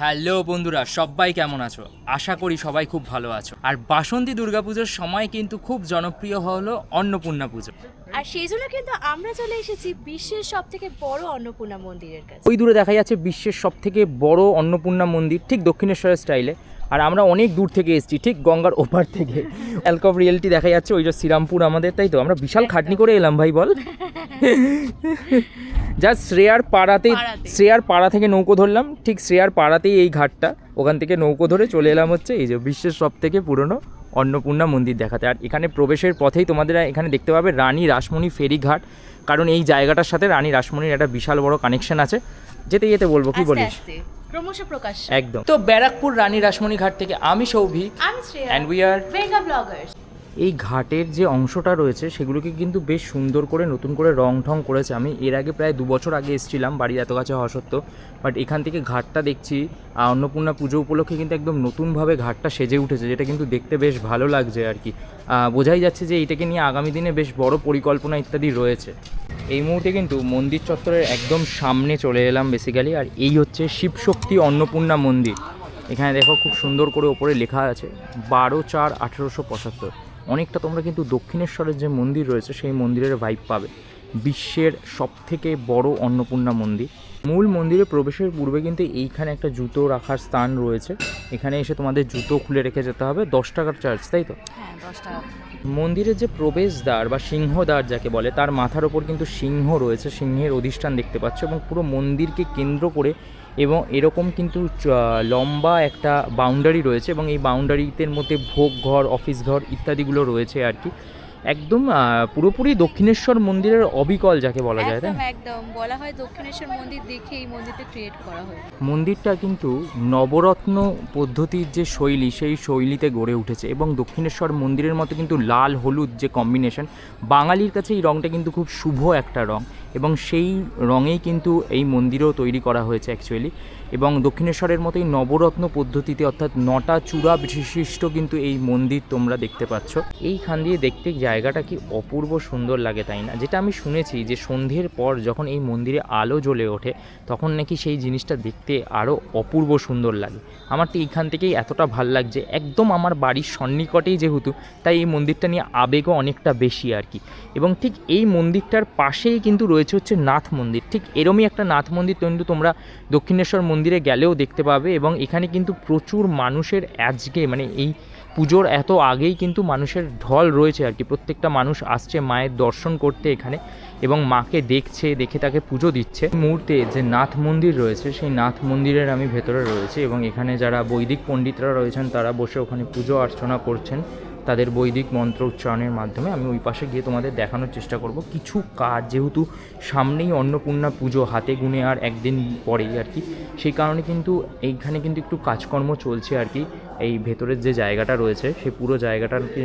Hello বন্ধুরা, সবাই কেমন আছো? আশা করি সবাই খুব ভালো আছো। আর বাসন্তী দুর্গাপুজোর সময় কিন্তু খুব জনপ্রিয় হলো অন্নপূর্ণা পুজো। আর সেই জন্য কিন্তু আমরা চলে এসেছি বিশ্বের সব থেকে বড় অন্নপূর্ণা মন্দিরের কাছে। ওই দূরে দেখা যাচ্ছে বিশ্বের সবথেকে বড় অন্নপূর্ণা মন্দির, ঠিক দক্ষিণেশ্বরের স্টাইলে। আর আমরা অনেক দূর থেকে এসেছি, ঠিক গঙ্গার ওপার থেকে। অ্যালক অফ রিয়েলিটি দেখা যাচ্ছে, ওই যে শ্রীরামপুর আমাদের, তাই তো? আমরা বিশাল খাটনি করে এলাম ভাই, বল। জাস্ট শ্রেয়ার পাড়া থেকে নৌকো ধরলাম, ঠিক শ্রেয়ার পাড়াতেই এই ঘাটটা, ওখান থেকে নৌকো ধরে চলে এলাম হচ্ছে এই যে বিশ্বের সব থেকে পুরনো অন্নপূর্ণা মন্দির দেখাতে। আর এখানে প্রবেশের পথেই তোমাদের এখানে দেখতে পাবে রানী রাসমণি ফেরিঘাট, কারণ এই জায়গাটার সাথে রানী রাসমণির একটা বিশাল বড় কানেকশন আছে। যেতে যেতে বলবো, কি বলিস? ক্রমশ প্রকাশ একদম। তো ব্যারাকপুর রানী রাসমণি ঘাট থেকে আমি সৌভিক, আমি Shreya, and we are vega bloggers. এই ঘাটের যে অংশটা রয়েছে সেগুলোকে কিন্তু বেশ সুন্দর করে নতুন করে রং ঠং করেছে। আমি এর আগে প্রায় 2 বছর আগে এসেছিলাম, বাড়ির এত কাছে হওয়া সত্ত্বেও, বাট এখান থেকে ঘাটটা দেখছি অন্নপূর্ণা পুজো উপলক্ষে কিন্তু একদম নতুনভাবে ঘাটটা সেজে উঠেছে, যেটা কিন্তু দেখতে বেশ ভালো লাগছে আর কি। বোঝাই যাচ্ছে যে এটাকে নিয়ে আগামী দিনে বেশ বড় পরিকল্পনা ইত্যাদি রয়েছে। এই মুহূর্তে কিন্তু মন্দির চত্বরের একদম সামনে চলে এলাম বেসিক্যালি। আর এই হচ্ছে শিবশক্তি অন্নপূর্ণা মন্দির। এখানে দেখো খুব সুন্দর করে ওপরে লেখা আছে 12/4/1875। অনেকটা তোমরা কিন্তু দক্ষিণেশ্বরের যে মন্দির রয়েছে সেই মন্দিরের ভাইব পাবে। বিশ্বের সবথেকে বড় অন্নপূর্ণা মন্দির। মূল মন্দিরে প্রবেশের পূর্বে কিন্তু এইখানে একটা জুতো রাখার স্থান রয়েছে। এখানে এসে তোমাদের জুতো খুলে রেখে যেতে হবে। 10 টাকার চার্জ, তাই তো? হ্যাঁ, 10 টাকা। মন্দিরের যে প্রবেশদ্বার বা সিংহদ্বার যাকে বলে, তার মাথার ওপর কিন্তু সিংহ রয়েছে, সিংহের অধিষ্ঠান দেখতে পাচ্ছ। এবং পুরো মন্দিরকে কেন্দ্র করে এবং এরকম কিন্তু লম্বা একটা বাউন্ডারি রয়েছে, এবং এই বাউন্ডারিতের মধ্যে ভোগ ঘর, অফিস ঘর ইত্যাদিগুলো রয়েছে আর কি। একদম পুরোপুরি দক্ষিণেশ্বর মন্দিরের অবিকল যাকে বলা যায়, তাই? একদম বলা হয় দক্ষিণেশ্বর মন্দির দেখে এই মন্দিরটা ক্রিয়েট করা হয়। মন্দিরটা কিন্তু নবরত্ন পদ্ধতির যে শৈলী, সেই শৈলীতে গড়ে উঠেছে। এবং দক্ষিণেশ্বর মন্দিরের মতো কিন্তু লাল হলুদ যে কম্বিনেশন, বাঙালির কাছে এই রঙটা কিন্তু খুব শুভ একটা রঙ, এবং সেই রঙেই কিন্তু এই মন্দিরও তৈরি করা হয়েছে অ্যাকচুয়ালি। এবং দক্ষিণেশ্বরের মতোই নবরত্ন পদ্ধতিতে, অর্থাৎ 9টা চূড়া বিশিষ্ট কিন্তু এই মন্দির তোমরা দেখতে পাচ্ছ। এইখান দিয়ে দেখতে জায়গাটা কি অপূর্ব সুন্দর লাগে, তাই না? যেটা আমি শুনেছি যে সন্ধ্যের পর যখন এই মন্দিরে আলো জ্বলে ওঠে তখন নাকি সেই জিনিসটা দেখতে আরও অপূর্ব সুন্দর লাগে। আমার তো এইখান থেকেই এতটা ভাল লাগছে, একদম আমার বাড়ির সন্নিকটেই যেহেতু, তাই এই মন্দিরটা নিয়ে আবেগও অনেকটা বেশি আর কি। এবং ঠিক এই মন্দিরটার পাশেই কিন্তু রয়েছে হচ্ছে নাথ মন্দির। ঠিক এরমই একটা নাথ মন্দির কিন্তু তোমরা দক্ষিণেশ্বর মন্দিরে গেলেও দেখতে পাবে। এবং এখানে কিন্তু প্রচুর মানুষের আজকে মানে এই পুজোর এত আগেই কিন্তু মানুষের ঢল রয়েছে আর কি। প্রত্যেকটা মানুষ আসছে মায়ের দর্শন করতে এখানে, এবং মাকে দেখছে, দেখে তাকে পুজো দিচ্ছে। এই মুহূর্তে যে নাথ মন্দির রয়েছে সেই নাথ মন্দিরের আমি ভেতরে রয়েছে, এবং এখানে যারা বৈদিক পণ্ডিতরা রয়েছেন তারা বসে ওখানে পুজো অর্চনা করছেন তাদের বৈদিক মন্ত্র উচ্চারণের মাধ্যমে। আমি ওই পাশে গিয়ে তোমাদের দেখানোর চেষ্টা করব কিছু কাজ, যেহেতু সামনেই অন্নপূর্ণা পুজো, হাতে গুনে আর একদিন পরেই আর কি। সেই কারণে কিন্তু এইখানে কিন্তু একটু কাজকর্ম চলছে আর কি। এই ভেতরের যে জায়গাটা রয়েছে সেই পুরো জায়গাটাকে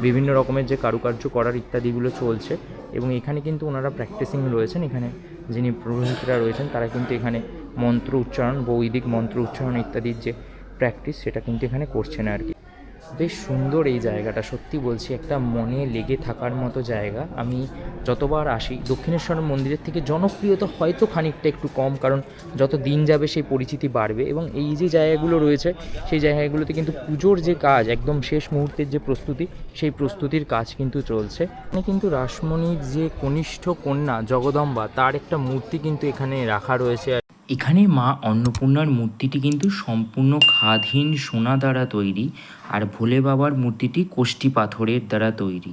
বিভিন্ন রকমের যে কারুকার্য করার ইত্যাদিগুলো চলছে, এবং এখানে কিন্তু ওনারা প্র্যাকটিসিং রয়েছেন। এখানে যিনি পুরোহিতরা রয়েছেন তারা কিন্তু এখানে মন্ত্র উচ্চারণ, বৈদিক মন্ত্র উচ্চারণ ইত্যাদির যে প্র্যাকটিস সেটা কিন্তু এখানে করছেন আর কি। বেশ সুন্দর এই জায়গাটা, সত্যি বলছি, একটা মনে লেগে থাকার মতো জায়গা। আমি যতবার আসি দক্ষিণেশ্বর মন্দিরের থেকে জনপ্রিয়তা হয়তো খানিকটা একটু কম, কারণ যত দিন যাবে সেই পরিচিতি বাড়বে। এবং এই যে জায়গাগুলো রয়েছে সেই জায়গাগুলোতে কিন্তু পুজোর যে কাজ, একদম শেষ মুহূর্তের যে প্রস্তুতি, সেই প্রস্তুতির কাজ কিন্তু চলছে। এখানে কিন্তু রাসমণির যে কনিষ্ঠ কন্যা জগদম্বা, তার একটা মূর্তি কিন্তু এখানে রাখা রয়েছে। এখানে মা অন্নপূর্ণার মূর্তিটি কিন্তু সম্পূর্ণ খাদহীন সোনা দ্বারা তৈরি, আর ভোলে বাবার মূর্তিটি কোষ্ঠী পাথরের দ্বারা তৈরি।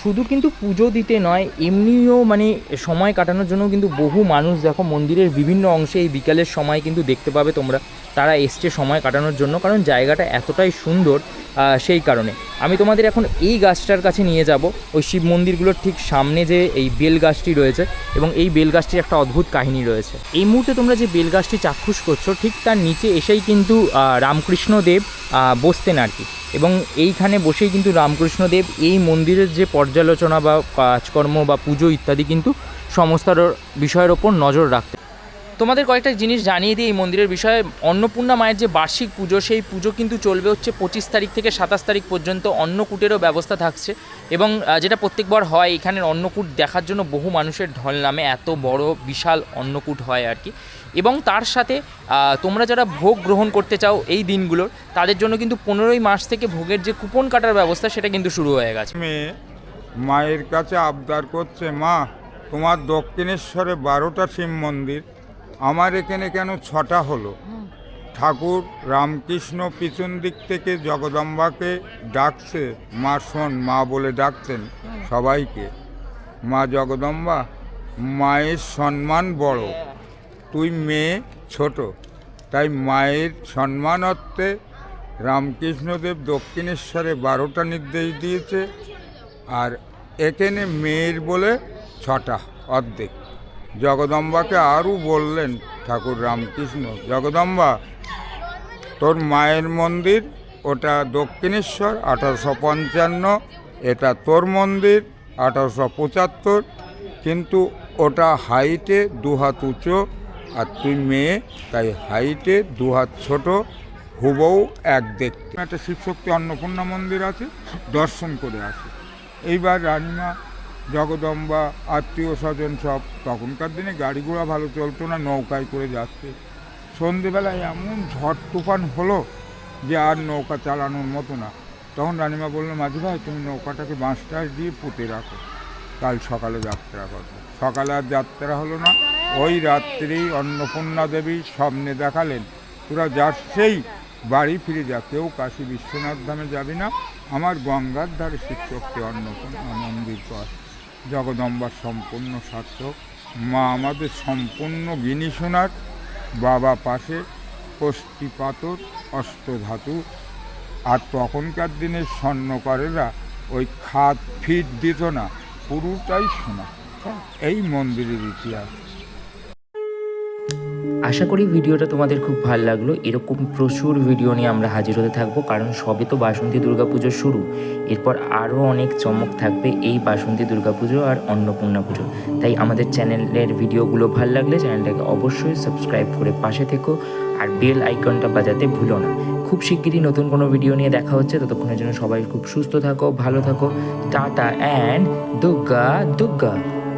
শুধু কিন্তু পুজো দিতে নয়, এমনিও মানে সময় কাটানোর জন্য কিন্তু বহু মানুষ দেখো মন্দিরের বিভিন্ন অংশে এই বিকালের সময় কিন্তু দেখতে পাবে তোমরা, তারা এসছে সময় কাটানোর জন্য, কারণ জায়গাটা এতটাই সুন্দর। সেই কারণে আমি তোমাদের এখন এই গাছটার কাছে নিয়ে যাব, ওই শিব মন্দিরগুলোর ঠিক সামনে যে এই বেল গাছটি রয়েছে, এবং এই বেল গাছটির একটা অদ্ভুত কাহিনী রয়েছে। এই মুহূর্তে তোমরা যে বেল গাছটি চাক্ষুষ করছো, ঠিক তার নিচে এসেই কিন্তু রামকৃষ্ণদেব বসতেন আর কি। এবং এইখানে বসেই কিন্তু রামকৃষ্ণদেব এই মন্দিরের যে পর্যালোচনা বা কাজকর্ম বা পুজো ইত্যাদি কিন্তু সমস্ত বিষয়ের ওপর নজর রাখতেন। তোমাদের কয়েকটা জিনিস জানিয়ে দিই এই মন্দিরের বিষয়ে। অন্নপূর্ণা মায়ের যে বার্ষিক পুজো, সেই পুজো কিন্তু চলবে হচ্ছে 25 তারিখ থেকে 27 তারিখ পর্যন্ত। অন্নকূটেরও ব্যবস্থা থাকছে এবং যেটা প্রত্যেকবার হয়, এখানের অন্নকূট দেখার জন্য বহু মানুষের ঢল নামে। এত বড় বিশাল অন্নকূট হয় আর কি। এবং তার সাথে তোমরা যারা ভোগ গ্রহণ করতে চাও এই দিনগুলোর, তাদের জন্য কিন্তু 15ই মার্চ থেকে ভোগের যে কুপন কাটার ব্যবস্থা সেটা কিন্তু শুরু হয়ে গেছে। মেয়ে মায়ের কাছে আবদার করছে, মা তোমার দক্ষিণেশ্বরে 12টা শিব মন্দির, আমার এখানে কেন 6টা হলো? ঠাকুর রামকৃষ্ণ পিছন দিক থেকে জগদম্বাকে ডাকছে, মা শোন, মা বলে ডাকতেন সবাইকে, মা জগদম্বা, মায়ের সম্মান বড়, তুই মেয়ে ছোট, তাই মায়ের সম্মানার্থে রামকৃষ্ণদেব দক্ষিণেশ্বরে 12টা নির্দেশ দিয়েছে, আর এখানে মেয়ের বলে 6টা, অর্ধেক। জগদম্বাকে আরও বললেন ঠাকুর রামকৃষ্ণ, জগদম্বা তোর মায়ের মন্দির ওটা দক্ষিণেশ্বর 1855, এটা তোর মন্দির 1875, কিন্তু ওটা হাইটে 2 হাত উঁচু আর তুই মেয়ে, তাই হাইটে 2 হাত ছোট, হুবহু এক দেখতে। একটা শিবশক্তি অন্নপূর্ণা মন্দির আছে, দর্শন করে আসে। এইবার রানীমা, জগদম্বা, আত্মীয় স্বজন সব, তখনকার দিনে গাড়ি ঘোড়া ভালো চলতো না, নৌকায় করে যাচ্ছে। সন্ধেবেলায় এমন ঝড় তুফান হলো যে আর নৌকা চালানোর মতো না। তখন রানীমা বললো, মাঝি ভাই তুমি নৌকাটাকে বাঁশটায় দিয়ে পুঁতে রাখো, কাল সকালে যাত্রা করবে। সকালে আর যাত্রা হলো না। ওই রাত্রেই অন্নপূর্ণা দেবী স্বপ্নে দেখালেন, তোরা যাচ্ছেই বাড়ি ফিরে যা, কেউ কাশী বিশ্বনাথ ধামে যাবি না, আমার গঙ্গার ধারে শিবশক্তি অন্নপূর্ণা মন্দির কর। জগদম্বার সম্পূর্ণ সার্থক, মা আমাদের সম্পূর্ণ জ্ঞানী শোনার, বাবা পাশে, কষ্টি পাথর, অষ্টধাতু। আর তখনকার দিনের স্বর্ণকারেরা ওই খাদ ফিট দিত না, পুরোটাই সোনা। এই মন্দিরের ইতিহাস। আশা করি ভিডিওটা তোমাদের খুব ভালো লাগলো। এরকম প্রচুর ভিডিও নিয়ে আমরা হাজির হতে থাকবো, কারণ সবে তো বাসন্তী দুর্গাপুজো শুরু, এরপর আরও অনেক চমক থাকবে এই বাসন্তী দুর্গাপুজো আর অন্নপূর্ণা পুজো। তাই আমাদের চ্যানেলের ভিডিওগুলো ভালো লাগলে চ্যানেলটাকে অবশ্যই সাবস্ক্রাইব করে পাশে থেকো, আর বেল আইকনটা বাজাতে ভুলো না। খুব শিগগিরই নতুন কোনো ভিডিও নিয়ে দেখা হচ্ছে, ততক্ষণের জন্য সবাই খুব সুস্থ থাকো, ভালো থাকো। Tata and Durga Durga.